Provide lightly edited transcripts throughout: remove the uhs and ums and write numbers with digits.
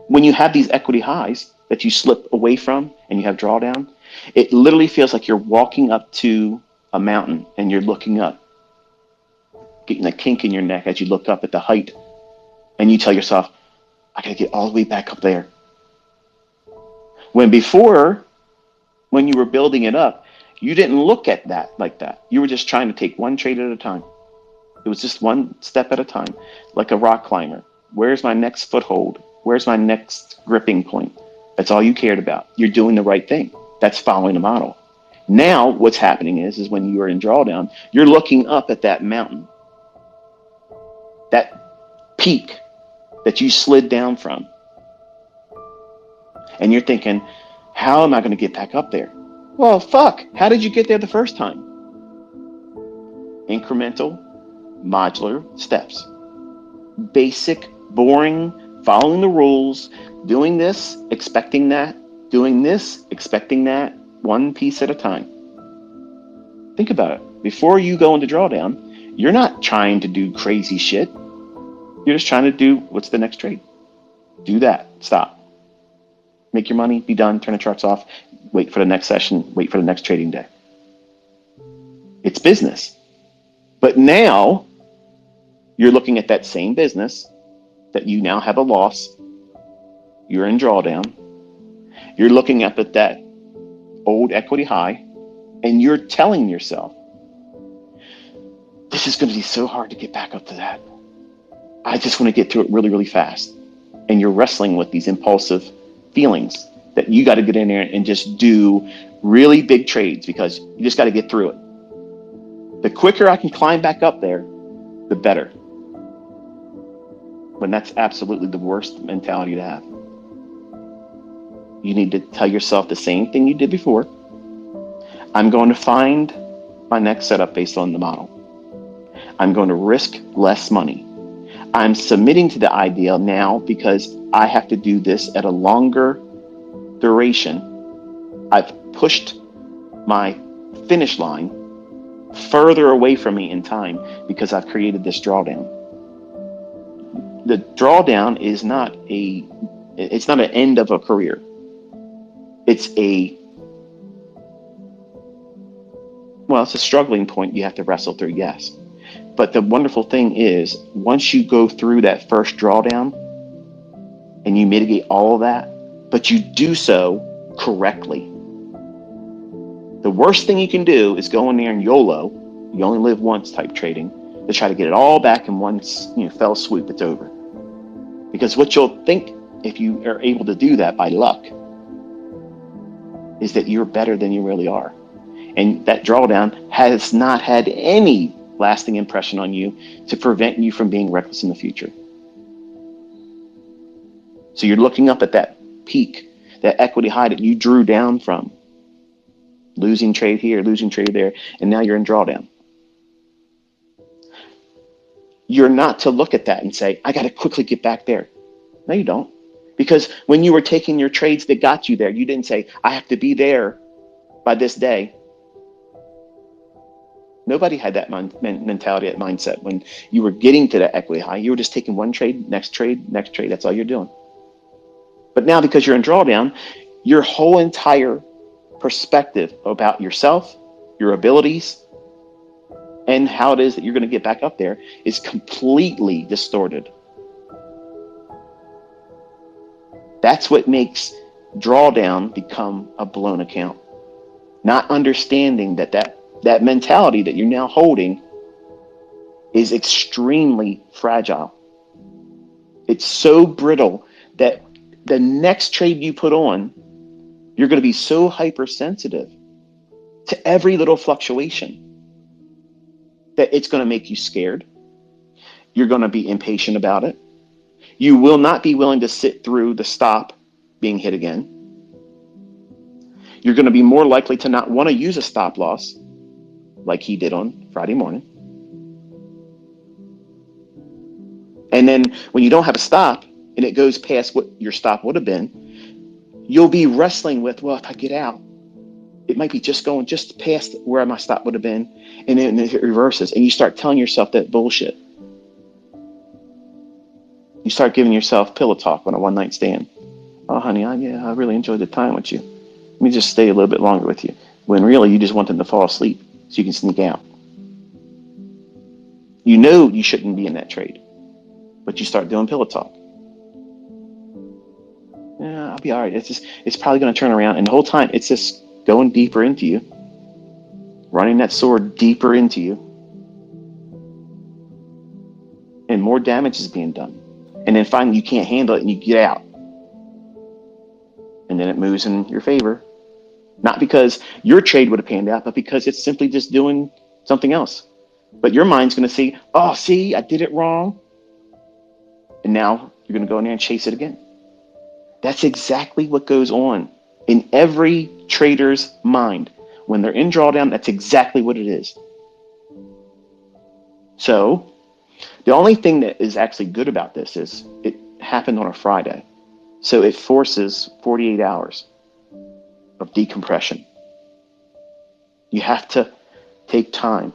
When you have these equity highs that you slip away from and you have drawdown, it literally feels like you're walking up to a mountain and you're looking up, getting a kink in your neck as you look up at the height, and you tell yourself, I gotta get all the way back up there. When before, when you were building it up, you didn't look at that like that. You were just trying to take one trade at a time. It was just one step at a time, like a rock climber. Where's my next foothold? Where's my next gripping point? That's all you cared about. You're doing the right thing. That's following the model. Now what's happening is when you are in drawdown, you're looking up at that mountain, that peak that you slid down from. And you're thinking, how am I going to get back up there? Well, fuck, how did you get there the first time? Incremental, modular steps. Basic, boring, following the rules, doing this, expecting that, doing this, expecting that, one piece at a time. Think about it. Before you go into drawdown, you're not trying to do crazy shit. You're just trying to do what's the next trade. Do that. Stop. Make your money, be done, turn the charts off, wait for the next session, wait for the next trading day. It's business. But now you're looking at that same business that you now have a loss. You're in drawdown. You're looking up at that old equity high, and you're telling yourself, this is going to be so hard to get back up to that. I just want to get through it really, really fast. And you're wrestling with these impulsive feelings that you got to get in there and just do really big trades because you just got to get through it. The quicker I can climb back up there, the better. When that's absolutely the worst mentality to have. You need to tell yourself the same thing you did before. I'm going to find my next setup based on the model. I'm going to risk less money. I'm submitting to the idea now because I have to do this at a longer duration. I've pushed my finish line further away from me in time because I've created this drawdown. The drawdown is it's not an end of a career. It's a struggling point you have to wrestle through, yes. But the wonderful thing is, once you go through that first drawdown and you mitigate all of that, but you do so correctly. The worst thing you can do is go in there and YOLO, you only live once type trading, to try to get it all back in one fell swoop. It's over. Because what you'll think, if you are able to do that by luck, is that you're better than you really are. And that drawdown has not had any lasting impression on you to prevent you from being reckless in the future. So you're looking up at that peak, that equity high that you drew down from, losing trade here, losing trade there, and now you're in drawdown. You're not to look at that and say, I got to quickly get back there. No, you don't. Because when you were taking your trades that got you there, you didn't say, I have to be there by this day. Nobody had that mentality, that mindset. When you were getting to that equity high, you were just taking one trade, next trade, next trade. That's all you're doing. But now, because you're in drawdown, your whole entire perspective about yourself, your abilities, and how it is that you're going to get back up there is completely distorted. That's what makes drawdown become a blown account. Not understanding that mentality that you're now holding is extremely fragile. It's so brittle that the next trade you put on, you're going to be so hypersensitive to every little fluctuation that it's going to make you scared. You're going to be impatient about it. You will not be willing to sit through the stop being hit again. You're going to be more likely to not want to use a stop loss like he did on Friday morning. And then when you don't have a stop and it goes past what your stop would have been, you'll be wrestling with, well, if I get out, it might be just going just past where my stop would have been, and then it reverses, and you start telling yourself that bullshit. You start giving yourself pillow talk on a one-night stand. Oh, honey, I really enjoyed the time with you. Let me just stay a little bit longer with you. When really you just want them to fall asleep so you can sneak out. You know you shouldn't be in that trade, but you start doing pillow talk. Yeah, I'll be all right. It's probably going to turn around. And the whole time it's just going deeper into you, running that sword deeper into you, and more damage is being done. And then finally you can't handle it and you get out. And then it moves in your favor. Not because your trade would have panned out, but because it's simply just doing something else. But your mind's going to say, oh, see, I did it wrong. And now you're going to go in there and chase it again. That's exactly what goes on in every trader's mind. When they're in drawdown, that's exactly what it is. So the only thing that is actually good about this is it happened on a Friday. So it forces 48 hours of decompression. You have to take time.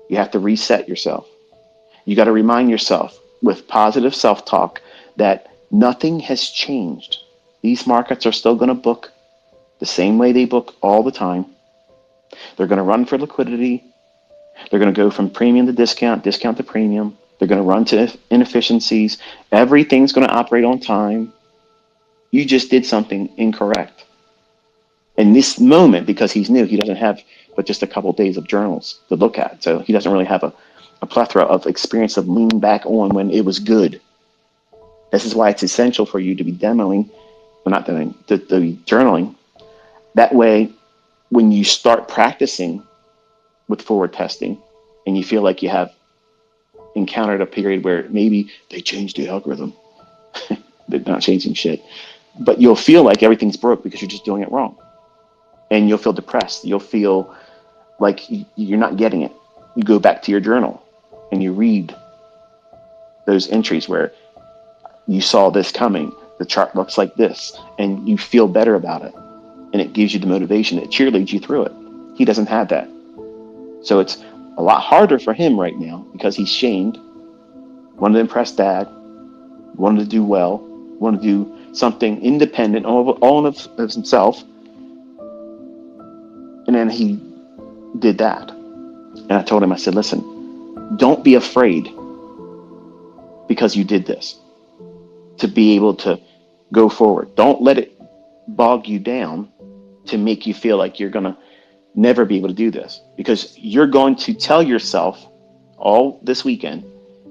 You have to reset yourself. You got to remind yourself with positive self-talk that nothing has changed. These markets are still going to book the same way they book all the time. They're going to run for liquidity. They're going to go from premium to discount, discount to premium. They're going to run to inefficiencies. Everything's going to operate on time. You just did something incorrect. In this moment, because he's new, he doesn't have but just a couple of days of journals to look at. So he doesn't really have a plethora of experience of leaning back on when it was good. This is why it's essential for you to be demoing, well, not demoing, to be journaling. That way, when you start practicing with forward testing and you feel like you have encountered a period where maybe they changed the algorithm, they're not changing shit, but you'll feel like everything's broke because you're just doing it wrong. And you'll feel depressed. You'll feel like you're not getting it. You go back to your journal and you read those entries where you saw this coming. The chart looks like this, and you feel better about it. And it gives you the motivation. It cheerleads you through it. He doesn't have that. So it's a lot harder for him right now because he's shamed, wanted to impress dad, wanted to do well, wanted to do something independent, all of himself. And then he did that. And I told him, I said, listen, don't be afraid because you did this to be able to go forward. Don't let it bog you down to make you feel like you're going to never be able to do this, because you're going to tell yourself all this weekend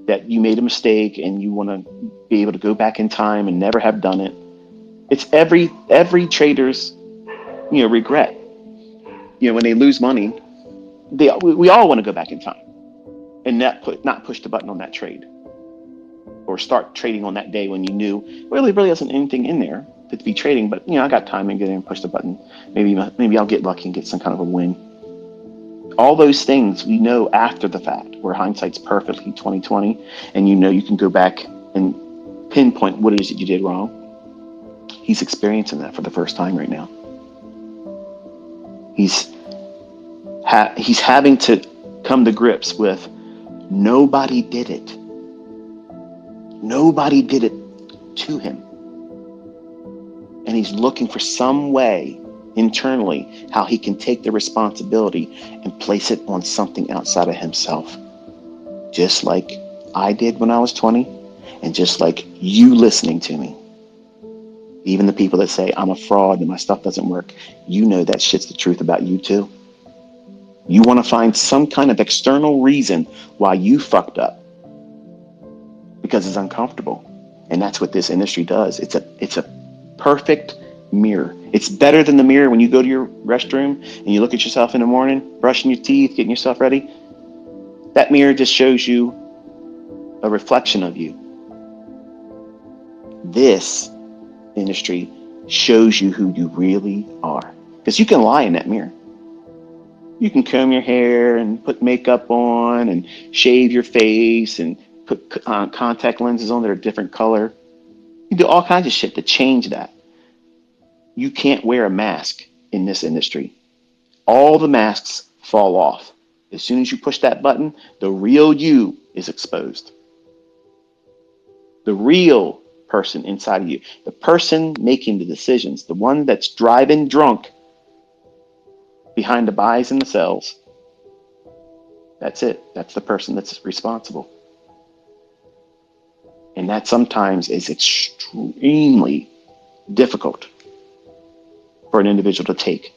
that you made a mistake and you want to be able to go back in time and never have done it. It's every trader's, regret. When they lose money, we all want to go back in time and not push the button on that trade or start trading on that day when you knew really isn't anything in there to be trading, but I got time and get in and push the button. Maybe I'll get lucky and get some kind of a win. All those things we know after the fact, where hindsight's perfectly 2020, and you can go back and pinpoint what it is that you did wrong. He's experiencing that for the first time right now. He's having to come to grips with nobody did it. Nobody did it to him. And he's looking for some way internally how he can take the responsibility and place it on something outside of himself. Just like I did when I was 20, and just like you listening to me. Even the people that say I'm a fraud and my stuff doesn't work, that shit's the truth about you too. You want to find some kind of external reason why you fucked up because it's uncomfortable. And that's what this industry does. It's a perfect mirror. It's better than the mirror when you go to your restroom and you look at yourself in the morning, brushing your teeth, getting yourself ready. That mirror just shows you a reflection of you. This industry shows you who you really are. Because you can lie in that mirror. You can comb your hair and put makeup on and shave your face and put contact lenses on that are a different color. You do all kinds of shit to change that. You can't wear a mask in this industry. All the masks fall off. As soon as you push that button, the real you is exposed. The real person inside of you, the person making the decisions, the one that's driving drunk behind the buys and the sells. That's it. That's the person that's responsible. And that sometimes is extremely difficult for an individual to take.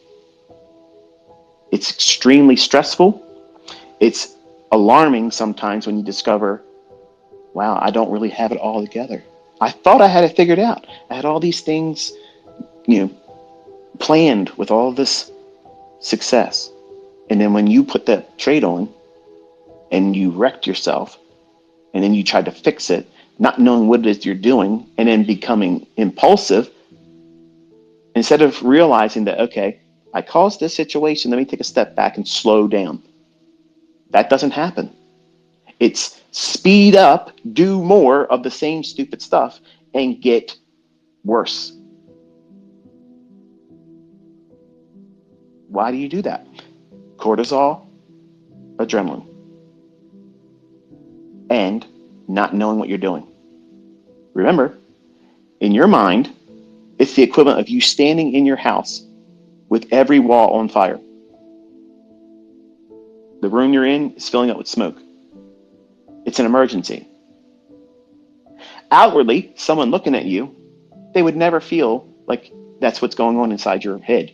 It's extremely stressful. It's alarming sometimes when you discover, wow, I don't really have it all together. I thought I had it figured out. I had all these things, planned with all this success. And then when you put that trade on and you wrecked yourself, and then you tried to fix it, not knowing what it is you're doing, and then becoming impulsive, instead of realizing that, okay, I caused this situation, let me take a step back and slow down. That doesn't happen. It's speed up, do more of the same stupid stuff, and get worse. Why do you do that? Cortisol, adrenaline, and not knowing what you're doing. Remember, in your mind, it's the equivalent of you standing in your house with every wall on fire. The room you're in is filling up with smoke. It's an emergency. Outwardly, someone looking at you, they would never feel like that's what's going on inside your head.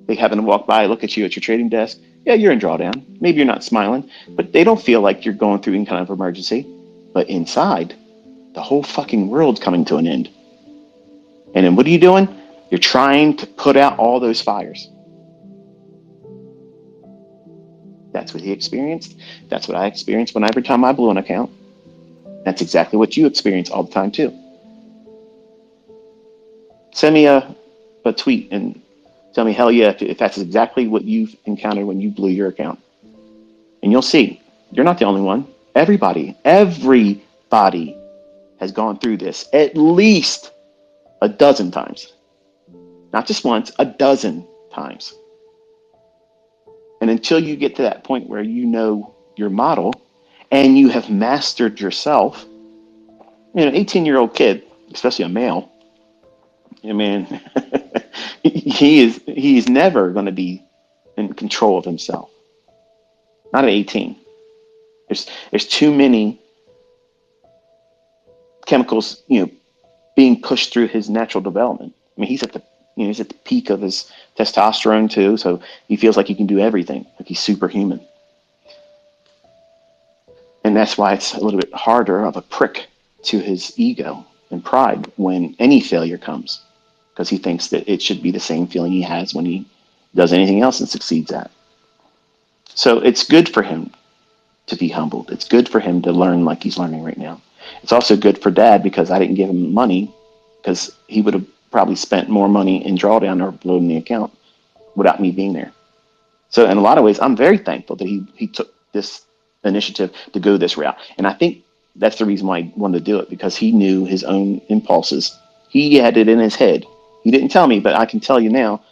They happen to walk by, look at you at your trading desk. Yeah, you're in drawdown. Maybe you're not smiling, but they don't feel like you're going through any kind of emergency. But inside, the whole fucking world's coming to an end. And then what are you doing? You're trying to put out all those fires. That's what he experienced. That's what I experienced when every time I blew an account. That's exactly what you experience all the time too. Send me a tweet and tell me, hell yeah, if that's exactly what you've encountered when you blew your account. And you'll see, you're not the only one. Everybody has gone through this at least a dozen times. Not just once, a dozen times. And until you get to that point where you know your model and you have mastered yourself, 18-year-old kid, especially a male, I mean, he's never going to be in control of himself. Not at 18. There's too many chemicals, being pushed through his natural development. I mean, he's at the peak of his testosterone too, so he feels like he can do everything, like he's superhuman. And that's why it's a little bit harder of a prick to his ego and pride when any failure comes, because he thinks that it should be the same feeling he has when he does anything else and succeeds at. So it's good for him to be humbled. It's good for him to learn like he's learning right now. It's also good for Dad because I didn't give him money, because he would have probably spent more money in drawdown or blown the account without me being there. So in a lot of ways, I'm very thankful that he took this initiative to go this route. And I think that's the reason why he wanted to do it, because he knew his own impulses. He had it in his head. He didn't tell me, but I can tell you now,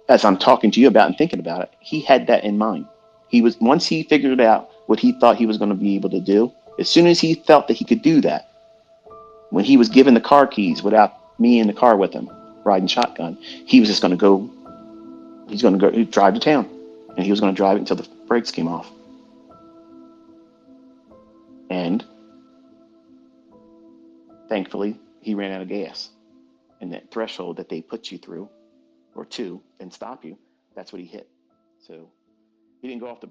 as I'm talking to you about and thinking about it, he had that in mind. Once he figured out what he thought he was going to be able to do, as soon as he felt that he could do that, when he was given the car keys without me in the car with him, riding shotgun, he was just going to go, he's going to go drive to town, and he was going to drive it until the brakes came off. And thankfully, he ran out of gas. And that threshold that they put you through, or two, and stop you, that's what he hit. So he didn't go off the